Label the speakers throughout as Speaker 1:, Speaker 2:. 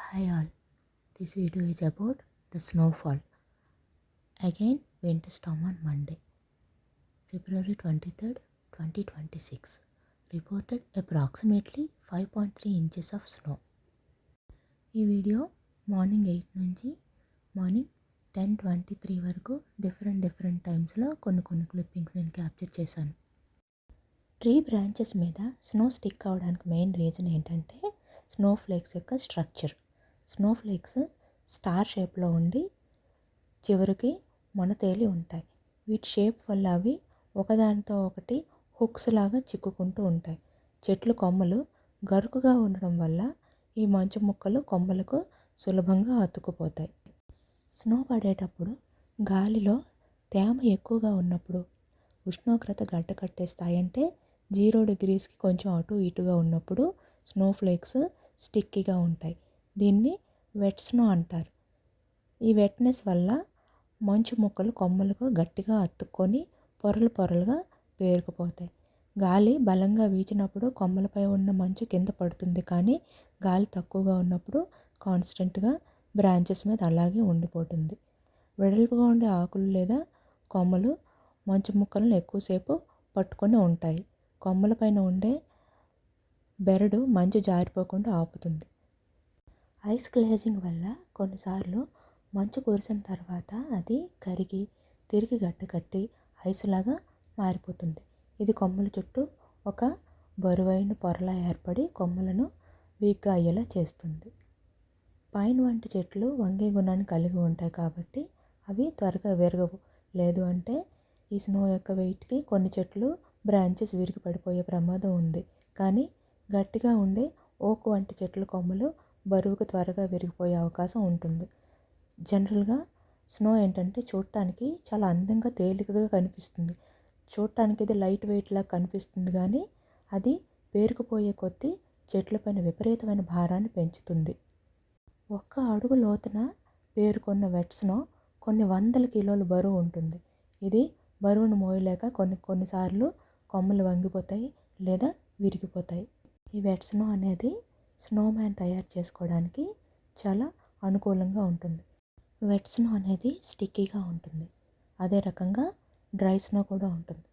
Speaker 1: Hi all, this video is about the snowfall. Again, winter storm on Monday, February 23rd, 2026. Reported approximately 5.3 inches of snow. ఈ video morning 8 నుంచి morning 10:23 వరకు different టైమ్స్లో కొన్ని clippings నేను capture చేశాను. Tree branches మీద snow stick అవడానికి main reason ఏంటంటే స్నో ఫ్లేక్స్ యొక్క స్ట్రక్చర్. స్నో ఫ్లేక్స్ స్టార్ షేప్లో ఉండి చివరికి మొనతేలి ఉంటాయి. వీటి షేప్ వల్ల అవి ఒకదానితో ఒకటి హుక్స్ లాగా చిక్కుకుంటూ ఉంటాయి. చెట్లు కొమ్మలు గరుకుగా ఉండడం వల్ల ఈ మంచు ముక్కలు కొమ్మలకు సులభంగా అతుక్కుపోతాయి. స్నో పడేటప్పుడు గాలిలో తేమ ఎక్కువగా ఉన్నప్పుడు ఉష్ణోగ్రత గడ్డ కట్టేస్తాయి. అంటే 0 degreesకి కొంచెం అటు ఇటుగా ఉన్నప్పుడు స్నో ఫ్లేక్స్ స్టిక్కీగా ఉంటాయి. దీన్ని వెట్ స్నో అంటారు. ఈ వెట్నెస్ వల్ల మంచు ముక్కలు కొమ్మలకు గట్టిగా అతుక్కొని పొరలుగా పేరుకుపోతాయి. గాలి బలంగా వీచినప్పుడు కొమ్మలపై ఉన్న మంచు కింద పడుతుంది, కానీ గాలి తక్కువగా ఉన్నప్పుడు కాన్స్టెంట్గా బ్రాంచెస్ మీద అలాగే ఉండిపోతుంది. వెడల్పుగా ఉండే ఆకులు లేదా కొమ్మలు మంచు ముక్కలను ఎక్కువసేపు పట్టుకొని ఉంటాయి. కొమ్మలపైన ఉండే బెరడు మంచు జారిపోకుండా ఆపుతుంది. ఐస్ గ్లేజింగ్ వల్ల కొన్నిసార్లు మంచు కురిసిన తర్వాత అది కరిగి తిరిగి గడ్డ కట్టి ఐస్ లాగా మారిపోతుంది. ఇది కొమ్మల చుట్టూ ఒక బరువైన పొరలా ఏర్పడి కొమ్మలను వీక్గా అయ్యేలా చేస్తుంది. పైన్ వంటి చెట్లు వంగే గుణాన్ని కలిగి ఉంటాయి కాబట్టి అవి త్వరగా విరగవు. లేదు అంటే ఈ స్నో యొక్క వెయిట్కి కొన్ని చెట్లు బ్రాంచెస్ విరిగి పడిపోయే ప్రమాదం ఉంది. కానీ గట్టిగా ఉండే ఓక్ వంటి చెట్ల కొమ్మలు బరువుకు త్వరగా విరిగిపోయే అవకాశం ఉంటుంది. జనరల్గా స్నో ఏంటంటే చూడటానికి చాలా అందంగా తేలికగా కనిపిస్తుంది. చూడటానికి ఇది లైట్ వెయిట్ లాగా కనిపిస్తుంది, కానీ అది పేరుకుపోయే కొద్దీ చెట్లపైన విపరీతమైన భారాన్ని పెంచుతుంది. 1 అడుగు లోతున పేరుకున్న వెట్ స్నో కొన్ని వందల కిలోల బరువు ఉంటుంది. ఇది బరువును మోయలేక కొన్నిసార్లు కొమ్మలు వంగిపోతాయి లేదా విరిగిపోతాయి. ఈ వెట్ స్నో అనేది స్నోమ్యాన్ తయారు చేసుకోవడానికి చాలా అనుకూలంగా ఉంటుంది. వెట్ స్నో అనేది స్టిక్కీగా ఉంటుంది. అదే రకంగా డ్రై స్నో కూడా ఉంటుంది.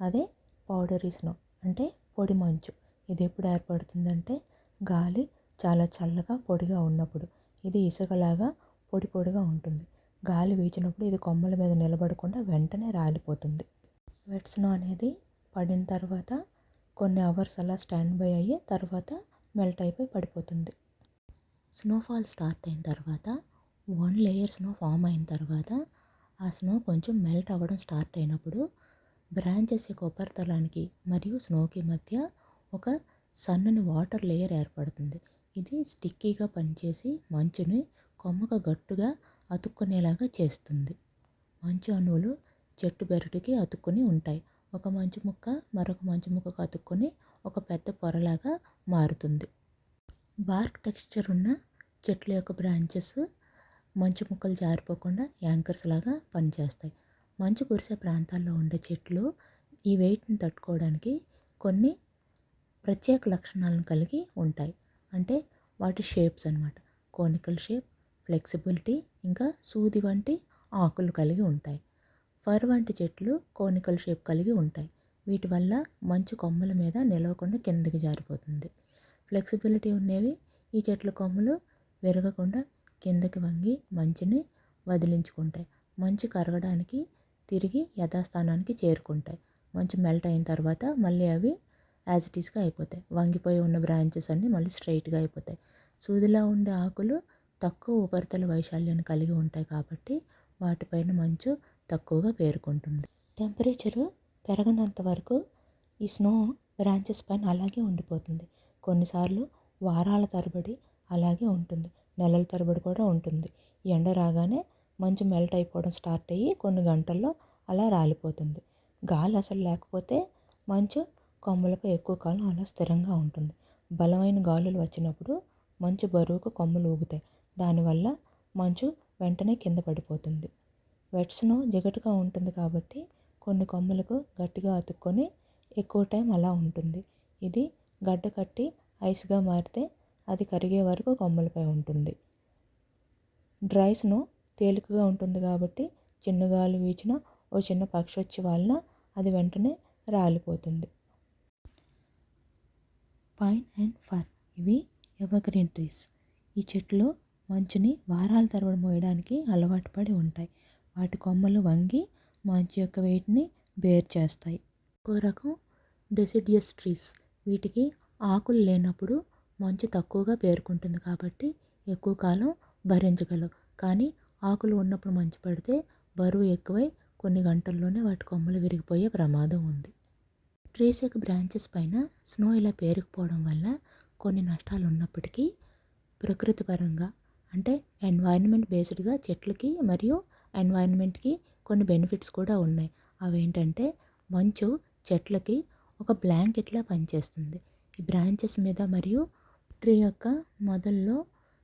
Speaker 1: అదే పౌడరీ స్నో అంటే పొడి మంచు. ఇది ఎప్పుడు ఏర్పడుతుందంటే గాలి చాలా చల్లగా పొడిగా ఉన్నప్పుడు. ఇది ఇసుకలాగా పొడిగా ఉంటుంది. గాలి వీచినప్పుడు ఇది కొమ్మల మీద నిలబడకుండా వెంటనే రాలిపోతుంది. వెట్ స్నో అనేది పడిన తర్వాత కొన్ని అవర్స్ అలా స్టాండ్ బై అయ్యి తర్వాత మెల్ట్ అయిపోయి పడిపోతుంది. స్నోఫాల్ స్టార్ట్ అయిన తర్వాత 1 లేయర్ స్నో ఫామ్ అయిన తర్వాత ఆ స్నో కొంచెం మెల్ట్ అవ్వడం స్టార్ట్ అయినప్పుడు బ్రాంచెస్ యొక్క ఉపరితలానికి మరియు స్నోకి మధ్య ఒక సన్నని వాటర్ లేయర్ ఏర్పడుతుంది. ఇది స్టిక్కీగా పనిచేసి మంచుని కొమ్మకు గట్టుగా అతుక్కునేలాగా చేస్తుంది. మంచు అణువులు చెట్టు బెరడుకి అతుక్కుని ఉంటాయి. ఒక మంచు ముక్క మరొక మంచు ముక్కకు అతుక్కొని ఒక పెద్ద పొరలాగా మారుతుంది. బార్క్ టెక్స్చర్ ఉన్న చెట్ల యొక్క బ్రాంచెస్ మంచు ముక్కలు జారిపోకుండా యాంకర్స్ లాగా పనిచేస్తాయి. మంచు కురిసే ప్రాంతాల్లో ఉండే చెట్లు ఈ వెయిట్ని తట్టుకోవడానికి కొన్ని ప్రత్యేక లక్షణాలను కలిగి ఉంటాయి. అంటే వాటి షేప్స్ అన్నమాట. కోనికల్ షేప్, ఫ్లెక్సిబిలిటీ, ఇంకా సూది వంటి ఆకులు కలిగి ఉంటాయి. ఫర్ వంటి చెట్లు కోనికల్ షేప్ కలిగి ఉంటాయి. వీటి వల్ల మంచు కొమ్మల మీద నిలవకుండా కిందకి జారిపోతుంది. ఫ్లెక్సిబిలిటీ ఉన్నవి ఈ చెట్ల కొమ్మలు విరగకుండా కిందకి వంగి మంచుని వదిలించుకుంటాయి. మంచు కరగడానికి తిరిగి యథాస్థానానికి చేరుకుంటాయి. మంచు మెల్ట్ అయిన తర్వాత మళ్ళీ అవి యాజ్ ఇట్ ఈస్గా అయిపోతాయి. వంగిపోయి ఉన్న బ్రాంచెస్ అన్నీ మళ్ళీ స్ట్రైట్గా అయిపోతాయి. సూదిలా ఉండే ఆకులు తక్కువ ఉపరితల వైశాల్యాన్ని కలిగి ఉంటాయి కాబట్టి వాటిపైన మంచు తక్కువగా పేరుకుంటుంది. టెంపరేచరు పెరగనంత వరకు ఈ స్నో బ్రాంచెస్ పైన అలాగే ఉండిపోతుంది. కొన్నిసార్లు వారాల తరబడి అలాగే ఉంటుంది. నెలల తరబడి కూడా ఉంటుంది. ఎండ రాగానే మంచు మెల్ట్ అయిపోవడం స్టార్ట్ అయ్యి కొన్ని గంటల్లో అలా రాలిపోతుంది. గాలి అసలు లేకపోతే మంచు కొమ్మలపై ఎక్కువ కాలం అలా స్థిరంగా ఉంటుంది. బలమైన గాలులు వచ్చినప్పుడు మంచు బరువుకు కొమ్మలు ఊగుతాయి. దానివల్ల మంచు వెంటనే కింద పడిపోతుంది. వెట్ స్నో జిగటుగా ఉంటుంది కాబట్టి కొన్ని కొమ్మలకు గట్టిగా అతుక్కొని ఎక్కువ టైం అలా ఉంటుంది. ఇది గడ్డ కట్టి ఐస్గా మారితే అది కరిగే వరకు కొమ్మలపై ఉంటుంది. డ్రై స్నో తేలికగా ఉంటుంది కాబట్టి చిన్న గాలి వీచిన ఓ చిన్న పక్షి వచ్చి వాళ్ళ అది వెంటనే రాలిపోతుంది. పైన్ అండ్ ఫర్ ఇవి ఎవర్గ్రీన్ ట్రీస్. ఈ చెట్లు మంచుని వారాల తరబడి మోయడానికి అలవాటు పడి ఉంటాయి. వాటి కొమ్మలు వంగి మంచు యొక్క వెయిట్ని బేర్ చేస్తాయి. ఇంకో రకం డెసిడియస్ ట్రీస్. వీటికి ఆకులు లేనప్పుడు మంచు తక్కువగా పేరుకుంటుంది కాబట్టి ఎక్కువ కాలం భరించగలవు. కానీ ఆకులు ఉన్నప్పుడు మంచు పడితే బరువు ఎక్కువై కొన్ని గంటల్లోనే వాటి కొమ్మలు విరిగిపోయే ప్రమాదం ఉంది. ట్రీస్ యొక్క బ్రాంచెస్ పైన స్నో ఇలా పేరుకుపోవడం వల్ల కొన్ని నష్టాలు ఉన్నప్పటికీ ప్రకృతి పరంగా అంటే ఎన్వైరన్మెంట్ బేస్డ్గా చెట్లకి మరియు ఎన్వైరన్మెంట్కి కొన్ని బెనిఫిట్స్ కూడా ఉన్నాయి. అవేంటంటే మంచు చెట్లకి ఒక బ్లాంకెట్లా పనిచేస్తుంది. ఈ బ్రాంచెస్ మీద మరియు ట్రీ యొక్క మొదల్లో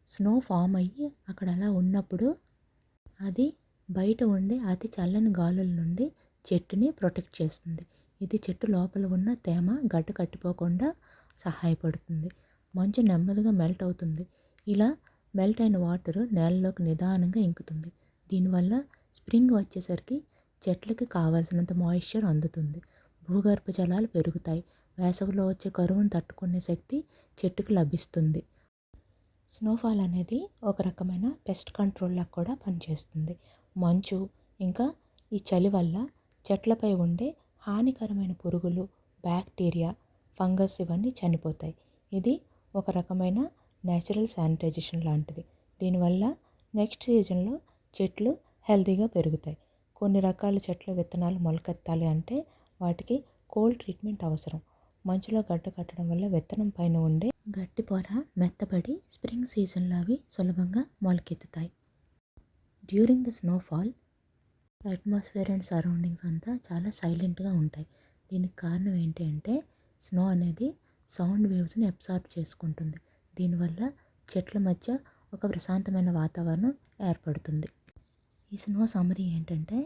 Speaker 1: స్నో ఫామ్ అయ్యి అక్కడ అలా ఉన్నప్పుడు అది బయట ఉండే అతి చల్లని గాలుల నుండి చెట్టుని ప్రొటెక్ట్ చేస్తుంది. ఇది చెట్టు లోపల ఉన్న తేమ గడ్డ కట్టిపోకుండా సహాయపడుతుంది. మంచు నెమ్మదిగా మెల్ట్ అవుతుంది. ఇలా మెల్ట్ అయిన వాటర్ నేలలోకి నిదానంగా ఇంకుతుంది. దీనివల్ల స్ప్రింగ్ వచ్చేసరికి చెట్లకి కావాల్సినంత మాయిశ్చర్ అందుతుంది. భూగర్భ జలాలు పెరుగుతాయి. వేసవిలో వచ్చే కరువును తట్టుకునే శక్తి చెట్టుకు లభిస్తుంది. స్నోఫాల్ అనేది ఒక రకమైన పెస్ట్ కంట్రోల్లా కూడా పనిచేస్తుంది. మంచు ఇంకా ఈ చలి వల్ల చెట్లపై ఉండే హానికరమైన పురుగులు, బ్యాక్టీరియా, ఫంగస్ ఇవన్నీ చనిపోతాయి. ఇది ఒక రకమైన నేచురల్ శానిటైజేషన్ లాంటిది. దీనివల్ల నెక్స్ట్ సీజన్లో చెట్లు హెల్తీగా పెరుగుతాయి. కొన్ని రకాల చెట్ల విత్తనాలు మొలకెత్తాలి అంటే వాటికి కోల్డ్ ట్రీట్మెంట్ అవసరం. మంచులో గడ్డ కట్టడం వల్ల విత్తనం పైన ఉండే గట్టి పొర మెత్తబడి స్ప్రింగ్ సీజన్లో అవి సులభంగా మొలకెత్తుతాయి. During the snowfall atmosphere and surroundings అంతా చాలా సైలెంట్గా ఉంటాయి. దీనికి కారణం ఏంటి అంటే స్నో అనేది సౌండ్ వేవ్స్ని అబ్సార్బ్ చేసుకుంటుంది. దీనివల్ల చెట్ల మధ్య ఒక ప్రశాంతమైన వాతావరణం ఏర్పడుతుంది. ఈ స్నో సమ్మరీ ఏంటంటే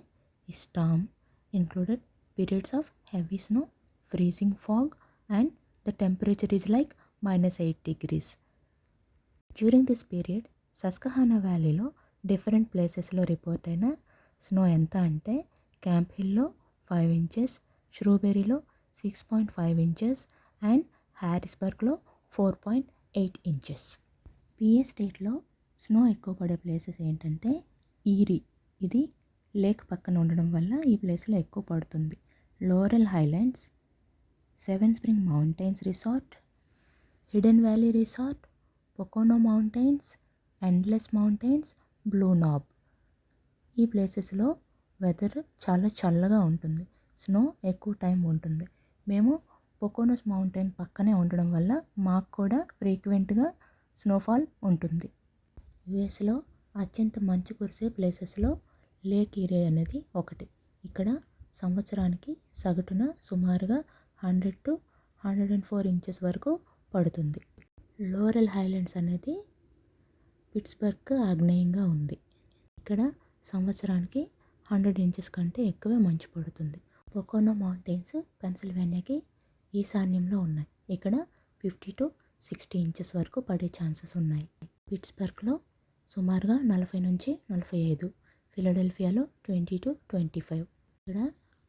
Speaker 1: ఈ Storm included periods of heavy snow, freezing fog, and the temperature is like -8 degrees. During this period, Susquehanna వ్యాలీలో డిఫరెంట్ ప్లేసెస్లో రిపోర్ట్ అయిన స్నో ఎంత అంటే క్యాంప్ హిల్లో 5 inches, ష్రూబెరీలో 6.5 inches అండ్ హ్యారిస్బర్గ్లో 4.8 inches. పిఏ స్టేట్లో స్నో ఎక్కువ పడే ప్లేసెస్ ఏంటంటే ఈరీ, ఇది లేక్ పక్కన ఉండడం వల్ల ఈ ప్లేస్లో ఎక్కువ పడుతుంది. Laurel Highlands, Seven Spring Mountains Resort, Hidden Valley Resort, Pocono Mountains, Endless Mountains, Blue Knob. ఈ ప్లేసెస్లో వెదర్ చాలా చల్లగా ఉంటుంది. స్నో ఎక్కువ టైం ఉంటుంది. మేము పొకోనోస్ మౌంటైన్ పక్కనే ఉండడం వల్ల మాకు కూడా ఫ్రీక్వెంట్గా స్నోఫాల్ ఉంటుంది. యుఎస్లో అత్యంత మంచు కురిసే ప్లేసెస్లో లేక్ ఈరీ అనేది ఒకటి. ఇక్కడ సంవత్సరానికి సగటున సుమారుగా 100 to 104 inches వరకు పడుతుంది. లోరెల్ హైలాండ్స్ అనేది పిట్స్బర్గ్ ఆగ్నేయంగా ఉంది. ఇక్కడ సంవత్సరానికి 100 inches కంటే ఎక్కువే మంచు పడుతుంది. పొకోనో మౌంటైన్స్ పెన్సిల్వేనియాకి ఈశాన్యంలో ఉన్నాయి. ఇక్కడ 50 to 60 inches వరకు పడే ఛాన్సెస్ ఉన్నాయి. పిట్స్బర్గ్లో సుమారుగా 40 నుంచి 45, ఫిలడెల్ఫియాలో 20 to 25. ఇక్కడ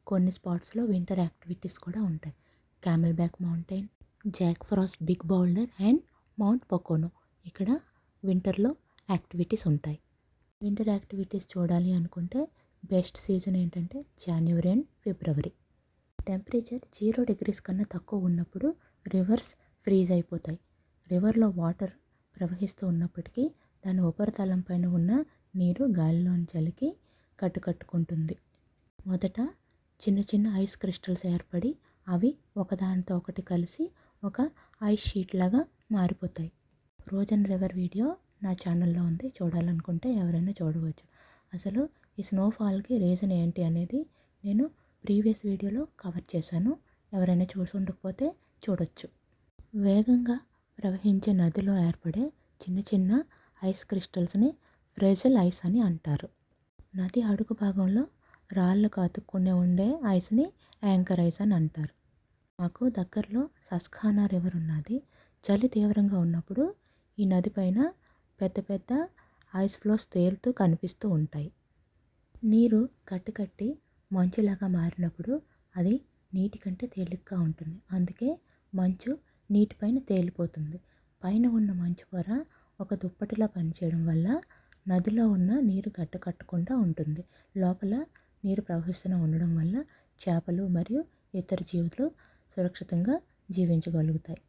Speaker 1: కొన్ని స్పాట్స్లో వింటర్ యాక్టివిటీస్ కూడా ఉంటాయి. Camelback Mountain, Jack Frost Big Boulder and Mount Pocono. ఇక్కడ వింటర్లో యాక్టివిటీస్ ఉంటాయి. వింటర్ యాక్టివిటీస్ చూడాలి అనుకుంటే బెస్ట్ సీజన్ ఏంటంటే జనవరి అండ్ ఫిబ్రవరి. టెంపరేచర్ 0 degrees కన్నా తక్కువ ఉన్నప్పుడు రివర్స్ ఫ్రీజ్ అయిపోతాయి. రివర్లో వాటర్ ప్రవహిస్తూ ఉన్నప్పటికీ దాని ఉపరితలం పైన ఉన్న నీరు గాలిలోని చలికి కట్టుకుంటుంది. మొదట చిన్న చిన్న ఐస్ క్రిస్టల్స్ ఏర్పడి అవి ఒకదానితో ఒకటి కలిసి ఒక ఐస్ షీట్ లాగా మారిపోతాయి. ఫ్రోజన్ రివర్ వీడియో నా ఛానల్లో ఉంది, చూడాలనుకుంటే ఎవరైనా చూడవచ్చు. అసలు ఈ స్నోఫాల్కి రీజన్ ఏంటి అనేది నేను ప్రీవియస్ వీడియోలో కవర్ చేశాను. ఎవరైనా చూసి ఉండకపోతే చూడొచ్చు. వేగంగా ప్రవహించే నదిలో ఏర్పడే చిన్న చిన్న ఐస్ క్రిస్టల్స్ని ఫ్రెజల్ ఐస్ అని అంటారు. నది అడుగు భాగంలో రాళ్ళకు అతుక్కునే ఉండే ఐస్ని యాంకర్ ఐస్ అని అంటారు. మాకు దగ్గరలో సస్కహానా రివర్ ఉన్నది. చలి తీవ్రంగా ఉన్నప్పుడు ఈ నది పైన పెద్ద పెద్ద ఐస్ ఫ్లోస్ తేలుతూ కనిపిస్తూ ఉంటాయి. నీరు కట్టి మంచులాగా మారినప్పుడు అది నీటి కంటే తేలికగా ఉంటుంది. అందుకే మంచు నీటిపైన తేలిపోతుంది. పైన ఉన్న మంచు పొర ఒక దుప్పటిలా పనిచేయడం వల్ల నదిలో ఉన్న నీరు కట్టకుండా ఉంటుంది. లోపల నీరు ప్రవహిస్తూనే ఉండడం వల్ల చేపలు మరియు ఇతర జీవులు సురక్షితంగా జీవించగలుగుతాయి.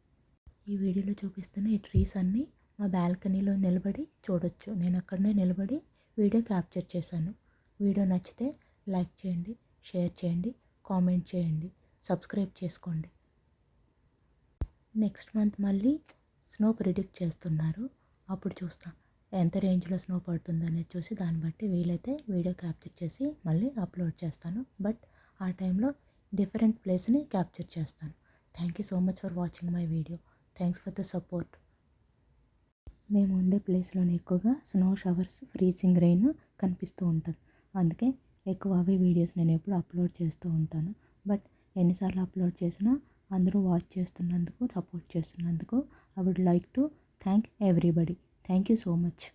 Speaker 1: ఈ వీడియోలో చూపిస్తున్న ఈ ట్రీస్ అన్నీ మా బాల్కనీలో నిలబడి చూడొచ్చు. నేను అక్కడనే నిలబడి వీడియో క్యాప్చర్ చేశాను. వీడియో నచ్చితే లైక్ చేయండి, షేర్ చేయండి, కామెంట్ చేయండి, సబ్స్క్రైబ్ చేసుకోండి. నెక్స్ట్ మంత్ మళ్ళీ స్నో ప్రిడిక్ట్ చేస్తున్నారు. అప్పుడు చూస్తాం ఎంత రేంజ్లో స్నో పడుతుంది అనేది చూసి దాన్ని బట్టి వీలైతే వీడియో క్యాప్చర్ చేసి మళ్ళీ అప్లోడ్ చేస్తాను. బట్ ఆ టైంలో డిఫరెంట్ ప్లేస్ని క్యాప్చర్ చేస్తాను. Thank you so much for watching my video. Thanks for the support. మేము ఉండే ప్లేస్లోనే ఎక్కువగా స్నో షవర్స్, ఫ్రీజింగ్ రెయిన్ కనిపిస్తూ ఉంటుంది. అందుకే ఎక్కువ అవే వీడియోస్ నేను ఎప్పుడు అప్లోడ్ చేస్తూ ఉంటాను. బట్ ఎన్నిసార్లు అప్లోడ్ చేసినా అందరూ వాచ్ చేస్తున్నందుకు, సపోర్ట్ చేస్తున్నందుకు I would like to thank everybody. Thank you so much.